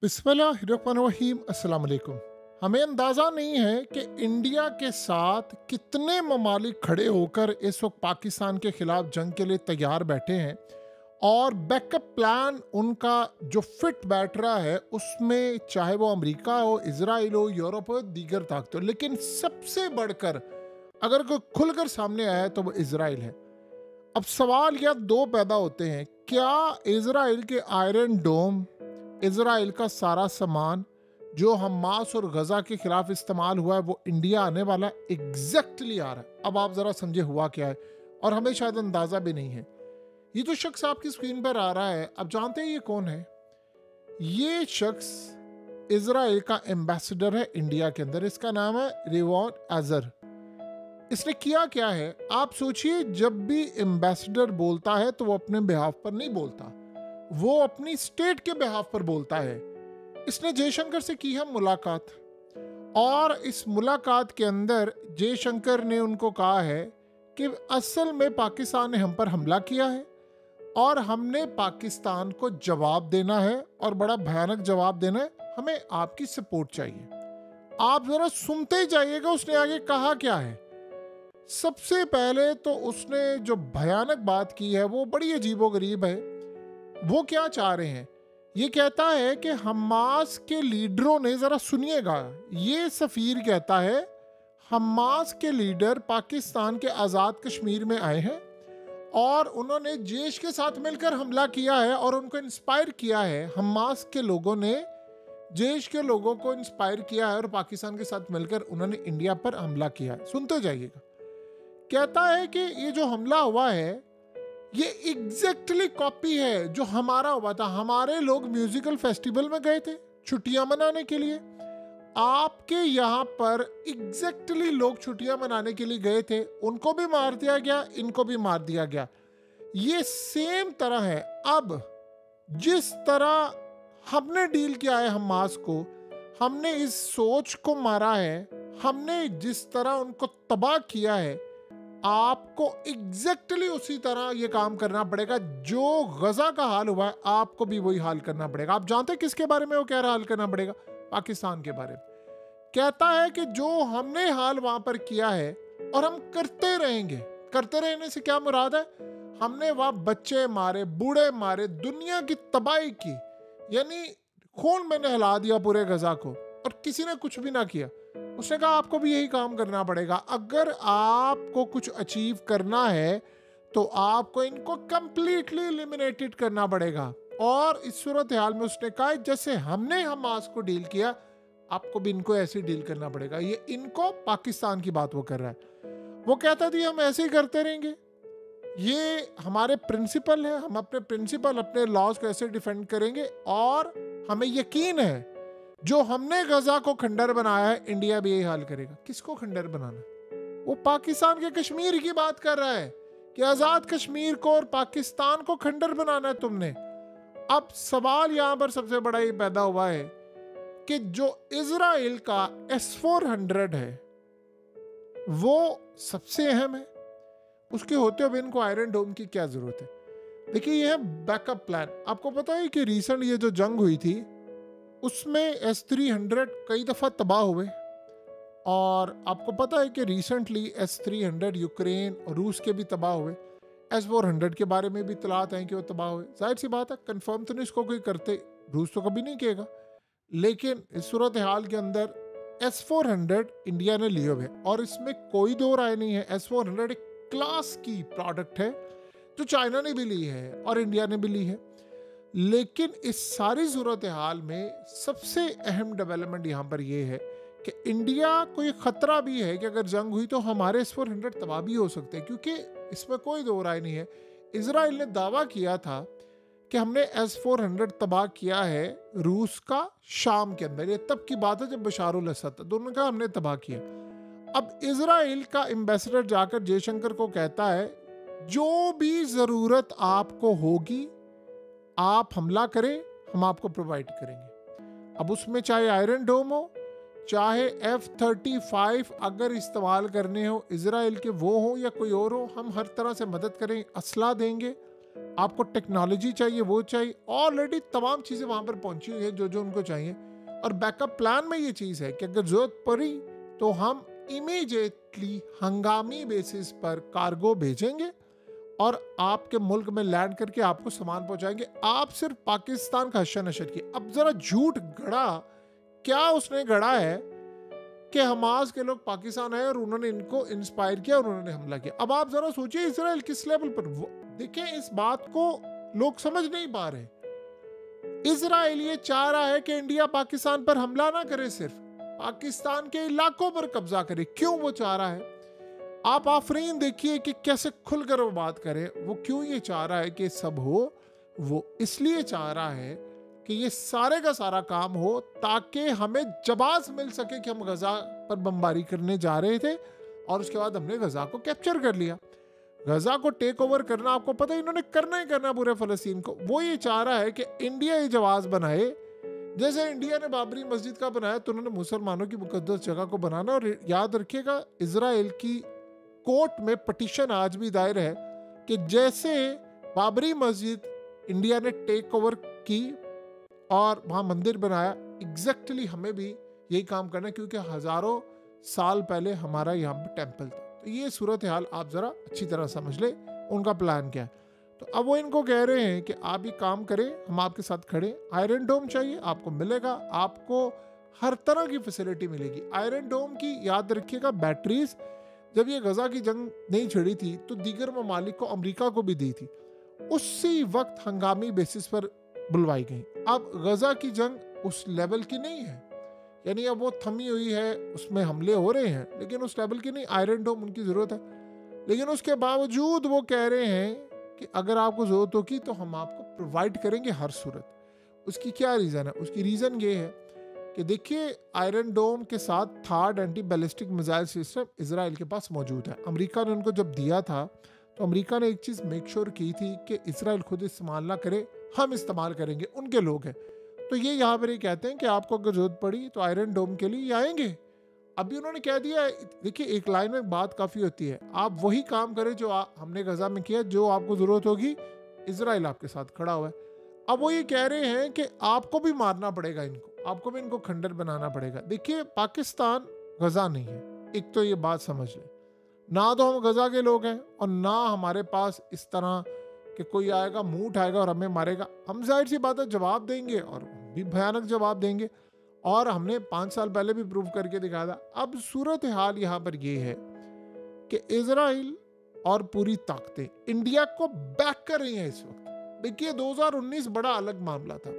बिस्मिल्लाहिर्रहमानिर्रहीम अस्सलाम वालेकुम। हमें अंदाज़ा नहीं है कि इंडिया के साथ कितने ममालिक खड़े होकर इस वक्त पाकिस्तान के खिलाफ जंग के लिए तैयार बैठे हैं और बैकअप प्लान उनका जो फिट बैठ रहा है उसमें चाहे वो अमेरिका हो, इजराइल हो, यूरोप हो, दीगर ताकतें हो, लेकिन सबसे बढ़कर अगर कोई खुलकर सामने आया है तो वो इजराइल है। अब सवाल यह दो पैदा होते हैं, क्या इजराइल के आयरन डोम, इजराइल का सारा सामान जो हमास और गजा के खिलाफ इस्तेमाल हुआ है वो इंडिया आने वाला एग्जैक्टली आ रहा है। अब आप जरा समझे हुआ क्या है, और हमें शायद अंदाजा भी नहीं है। ये जो शख्स आपकी स्क्रीन पर आ रहा है, अब जानते हैं ये कौन है? ये शख्स इजराइल का एम्बेसडर है इंडिया के अंदर। इसका नाम है रिवॉन एजर। इसने किया क्या है आप सोचिए, जब भी एम्बेसडर बोलता है तो वो अपने बिहाफ पर नहीं बोलता, वो अपनी स्टेट के बिहाफ पर बोलता है। इसने जयशंकर से की है मुलाकात, और इस मुलाकात के अंदर जयशंकर ने उनको कहा है कि असल में पाकिस्तान ने हम पर हमला किया है और हमने पाकिस्तान को जवाब देना है, और बड़ा भयानक जवाब देना है, हमें आपकी सपोर्ट चाहिए। आप जरा सुनते जाइएगा उसने आगे कहा क्या है। सबसे पहले तो उसने जो भयानक बात की है वो बड़ी अजीबोगरीब है। वो क्या चाह रहे हैं, ये कहता है कि हमास के लीडरों ने, जरा सुनिएगा, ये सफीर कहता है हमास के लीडर पाकिस्तान के आज़ाद कश्मीर में आए हैं और उन्होंने जैश के साथ मिलकर हमला किया है और उनको इंस्पायर किया है। हमास के लोगों ने जैश के लोगों को इंस्पायर किया है और पाकिस्तान के साथ मिलकर उन्होंने इंडिया पर हमला किया है। सुनते जाइएगा। कहता है कि ये जो हमला हुआ है ये एग्जैक्टली कॉपी है जो हमारा हुआ था। हमारे लोग म्यूजिकल फेस्टिवल में गए थे छुट्टियां मनाने के लिए, आपके यहाँ पर एग्जैक्टली लोग छुट्टियां मनाने के लिए गए थे, उनको भी मार दिया गया, इनको भी मार दिया गया। ये सेम तरह है। अब जिस तरह हमने डील किया है हमास को, हमने इस सोच को मारा है, हमने जिस तरह उनको तबाह किया है, आपको एग्जैक्टली उसी तरह ये काम करना पड़ेगा। जो गजा का हाल हुआ है आपको भी वही हाल करना पड़ेगा। आप जानते हैं किसके बारे में वो कह रहा हाल करना पड़ेगा? पाकिस्तान के बारे में। कहता है कि जो हमने हाल वहां पर किया है और हम करते रहेंगे। करते रहने से क्या मुराद है? हमने वहां बच्चे मारे, बूढ़े मारे, दुनिया की तबाही की, यानी खून में नहला दिया पूरे गजा को, और किसी ने कुछ भी ना किया। उसने कहा आपको भी यही काम करना पड़ेगा। अगर आपको कुछ अचीव करना है तो आपको इनको कंप्लीटली एलिमिनेटेड करना पड़ेगा। और इस सूरत हाल में उसने कहा जैसे हमने हमास को डील किया, आपको भी इनको ऐसे डील करना पड़ेगा। ये इनको, पाकिस्तान की बात वो कर रहा है। वो कहता था हम ऐसे ही करते रहेंगे, ये हमारे प्रिंसिपल है, हम अपने प्रिंसिपल, अपने लॉज को ऐसे डिफेंड करेंगे, और हमें यकीन है जो हमने गजा को खंडर बनाया है इंडिया भी यही हाल करेगा। किसको खंडर बनाना? वो पाकिस्तान के कश्मीर की बात कर रहा है कि आजाद कश्मीर को और पाकिस्तान को खंडर बनाना है तुमने। अब सवाल यहां पर सबसे बड़ा ये पैदा हुआ है कि जो इजराइल का S-400 है वो सबसे अहम है, उसके होते हुए इनको आयरन डोम की क्या जरूरत है? देखिए ये है बैकअप प्लान। आपको पता है कि रिसेंट ये जो जंग हुई थी उसमें S-300 कई दफ़ा तबाह हुए, और आपको पता है कि रिसेंटली S-300 यूक्रेन और रूस के भी तबाह हुए। S-400 के बारे में भी इतलात हैं कि वो तबाह हुए। जाहिर सी बात है, कंफर्म तो नहीं इसको कोई करते, रूस तो कभी नहीं कहेगा, लेकिन इस सूरत हाल के अंदर S-400 इंडिया ने लिए हुए, और इसमें कोई दो राय नहीं है। S-400 एक क्लास की प्रोडक्ट है जो चाइना ने भी ली है और इंडिया ने भी ली है। लेकिन इस सारी सूरत हाल में सबसे अहम डेवलपमेंट यहाँ पर यह है कि इंडिया को ये खतरा भी है कि अगर जंग हुई तो हमारे S-400 तबाह भी हो सकते हैं, क्योंकि इसमें कोई दो राय नहीं है। इजराइल ने दावा किया था कि हमने S-400 तबाह किया है रूस का शाम के अंदर। ये तब की बात है जब बशारुल असद था, दोनों का हमने तबाह किया। अब इजराइल का एम्बेसडर जाकर जयशंकर को कहता है जो भी जरूरत आपको होगी आप हमला करें, हम आपको प्रोवाइड करेंगे। अब उसमें चाहे आयरन डोम हो, चाहे F-35 अगर इस्तेमाल करने हो इजराइल के वो हो या कोई और हो, हम हर तरह से मदद करें, असला देंगे, आपको टेक्नोलॉजी चाहिए, वो चाहिए, ऑलरेडी तमाम चीज़ें वहाँ पर पहुँची हुई हैं जो जो उनको चाहिए। और बैकअप प्लान में ये चीज़ है कि अगर ज़रूरत पड़ी तो हम इमीडिएटली हंगामी बेसिस पर कार्गो भेजेंगे और आपके मुल्क में लैंड करके आपको सामान पहुंचाएंगे। आप सिर्फ पाकिस्तान का हश्र नशर किए। अब जरा झूठ गढ़ा, क्या उसने गढ़ा है कि हमास के लोग पाकिस्तान आए और उन्होंने इनको इंस्पायर किया और उन्होंने हमला किया। अब आप जरा सोचिए इजराइल किस लेवल पर, देखिए इस बात को लोग समझ नहीं पा रहे। इजराइल ये चाह रहा है कि इंडिया पाकिस्तान पर हमला ना करे, सिर्फ पाकिस्तान के इलाकों पर कब्जा करे। क्यों वो चाह रहा है? आप आफरीन देखिए कि कैसे खुलकर वो बात करे। वो क्यों ये चाह रहा है कि सब हो? वो इसलिए चाह रहा है कि ये सारे का सारा काम हो ताकि हमें जवाब मिल सके कि हम गजा पर बमबारी करने जा रहे थे और उसके बाद हमने गजा को कैप्चर कर लिया। गजा को टेक ओवर करना, आपको पता है इन्होंने करना ही करना पूरे फलस्तीन को। वो ये चाह रहा है कि इंडिया ये जवाब बनाए, जैसे इंडिया ने बाबरी मस्जिद का बनाया तो उन्होंने मुसलमानों की मुकद्दस जगह को बनाना। और याद रखिएगा इजराइल की कोर्ट में पटिशन आज भी दायर है कि जैसे बाबरी मस्जिद इंडिया ने टेक ओवर की और वहाँ मंदिर बनाया, एग्जैक्टली हमें भी यही काम करना है, क्योंकि हजारों साल पहले हमारा यहाँ पे टेम्पल था। तो ये सूरत हाल आप ज़रा अच्छी तरह समझ ले उनका प्लान क्या है। तो अब वो इनको कह रहे हैं कि आप ये काम करें, हम आपके साथ खड़े। आयरन डोम चाहिए आपको, मिलेगा। आपको हर तरह की फैसिलिटी मिलेगी। आयरन डोम की याद रखिएगा बैटरीज जब ये गजा की जंग नहीं छिड़ी थी तो दीगर ममालिक को, अमेरिका को भी दी थी, उसी वक्त हंगामी बेसिस पर बुलवाई गई। अब गजा की जंग उस लेवल की नहीं है, यानी अब वो थमी हुई है, उसमें हमले हो रहे हैं, लेकिन उस लेवल की नहीं। आयरन डोम उनकी ज़रूरत है, लेकिन उसके बावजूद वो कह रहे हैं कि अगर आपको ज़रूरत होगी तो हम आपको प्रोवाइड करेंगे हर सूरत। उसकी क्या रीज़न है? उसकी रीज़न ये है कि देखिए आयरन डोम के साथ third anti ballistic missile system Israel के पास मौजूद है। अमेरिका ने उनको जब दिया था तो अमेरिका ने एक चीज़ मेक श्योर की थी कि इजराइल खुद इस्तेमाल ना करे, हम इस्तेमाल करेंगे, उनके लोग हैं। तो ये यहाँ पर ये कहते हैं कि आपको अगर जरूरत पड़ी तो आयरन डोम के लिए आएंगे। अभी उन्होंने कह दिया, देखिए एक लाइन में बात काफ़ी होती है, आप वही काम करें जो हमने गजा में किया, जो आपको ज़रूरत होगी इजराइल आपके साथ खड़ा हुआ है। अब वो ये कह रहे हैं कि आपको भी मारना पड़ेगा इनको, आपको भी इनको खंडर बनाना पड़ेगा। देखिए पाकिस्तान गजा नहीं है, एक तो ये बात समझ ले। ना तो हम गजा के लोग हैं और ना हमारे पास इस तरह कि कोई आएगा मुंह उठाएगा और हमें मारेगा। हम जाहिर सी बात है जवाब देंगे और भी भयानक जवाब देंगे, और हमने 5 साल पहले भी प्रूव करके दिखाया था। अब सूरत हाल यहाँ पर ये है कि इजराइल और पूरी ताकतें इंडिया को बैक कर रही हैं इस वक्त। देखिए 2019 बड़ा अलग मामला था,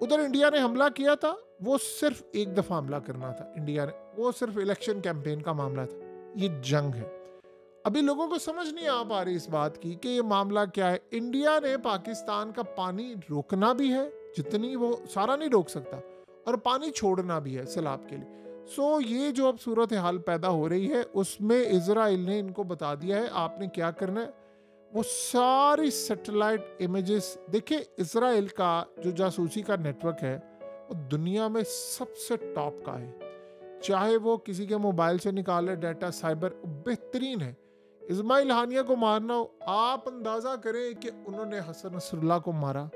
उधर इंडिया ने हमला किया था, वो सिर्फ एक दफा हमला करना था इंडिया ने, वो सिर्फ इलेक्शन कैंपेन का मामला था। ये जंग है। अभी लोगों को समझ नहीं आ पा रही इस बात की कि ये मामला क्या है। इंडिया ने पाकिस्तान का पानी रोकना भी है, जितनी वो सारा नहीं रोक सकता, और पानी छोड़ना भी है सैलाब के लिए। सो ये जो अब सूरत हाल पैदा हो रही है उसमें इजराइल ने इनको बता दिया है आपने क्या करना है। वो सारी सैटेलाइट इमेजेस, देखिए इजराइल का जो जासूसी का नेटवर्क है वो दुनिया में सबसे टॉप का है। चाहे वो किसी के मोबाइल से निकाले डाटा, साइबर बेहतरीन है। इस्माइल हानिया को मारना हो, आप अंदाज़ा करें कि उन्होंने हसन नसरुल्लाह को मारा,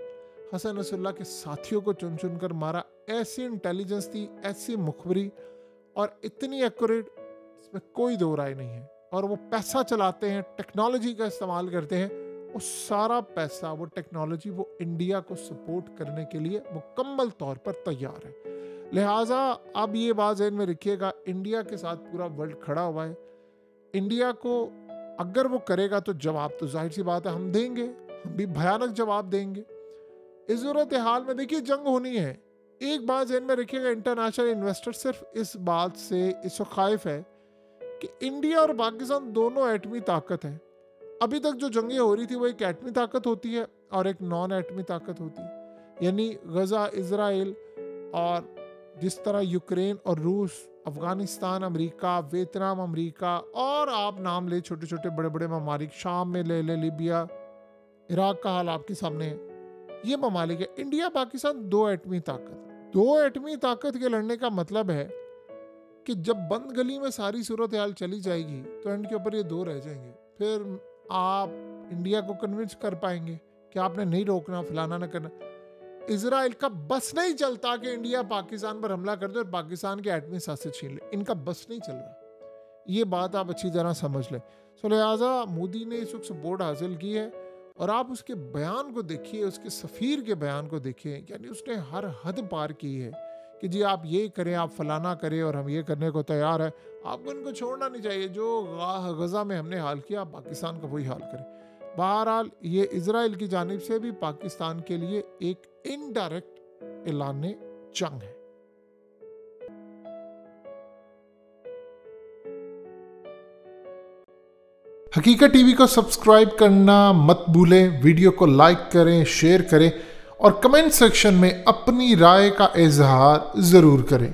हसन नसरुल्लाह के साथियों को चुन चुन कर मारा। ऐसी इंटेलिजेंस थी, ऐसी मुखबरी और इतनी एक्यूरेट, इसमें कोई दो राय नहीं है। और वो पैसा चलाते हैं, टेक्नोलॉजी का इस्तेमाल करते हैं, वो सारा पैसा, वो टेक्नोलॉजी, वो इंडिया को सपोर्ट करने के लिए मुकम्मल तौर पर तैयार है। लिहाजा अब ये बात ज़हन में रखिएगा, इंडिया के साथ पूरा वर्ल्ड खड़ा हुआ है। इंडिया को अगर वो करेगा तो जवाब तो जाहिर सी बात है हम देंगे, हम भी भयानक जवाब देंगे। इस सूरत हाल में देखिए जंग होनी है। एक बात ज़हन में रखिएगा, इंटरनेशनल इन्वेस्टर सिर्फ इस बात से इस वक्त खाइफ है कि इंडिया और पाकिस्तान दोनों एटमी ताकत है। अभी तक जो जंगें हो रही थी वो एक एटमी ताकत होती है और एक नॉन एटमी ताकत होती है, यानी गजा इजराइल, और जिस तरह यूक्रेन और रूस, अफगानिस्तान अमेरिका, वियतनाम अमेरिका, और आप नाम ले छोटे छोटे बड़े बड़े ममालिक, शाम में ले लीबिया, इराक का हाल आपके सामने है। ये ममालिक है। इंडिया पाकिस्तान दो एटमी ताकत, दो एटमी ताकत के लड़ने का मतलब है कि जब बंद गली में सारी सूरत हाल चली जाएगी तो एंड के ऊपर ये दो रह जाएंगे। फिर आप इंडिया को कन्विंस कर पाएंगे कि आपने नहीं रोकना, फलाना ना करना। इजराइल का बस नहीं चलता कि इंडिया पाकिस्तान पर हमला कर दे और पाकिस्तान के एटमी साथ छीन ले। इनका बस नहीं चल रहा, ये बात आप अच्छी तरह समझ लें। सो लिहाजा मोदी ने इस वक्त सपोर्ट हासिल की है और आप उसके बयान को देखिए, उसके सफ़ीर के बयान को देखिए, यानी उसने हर हद पार की है कि जी आप ये करें, आप फलाना करें और हम ये करने को तैयार है। आपको इनको छोड़ना नहीं चाहिए। जो गज़ा में हमने हाल किया, आप पाकिस्तान का वही हाल करें। बहरहाल ये इजराइल की जानिब से भी पाकिस्तान के लिए एक इनडायरेक्ट ऐलान जंग है। हकीकत टीवी को सब्सक्राइब करना मत भूलें, वीडियो को लाइक करें, शेयर करें और कमेंट सेक्शन में अपनी राय का इजहार ज़रूर करें।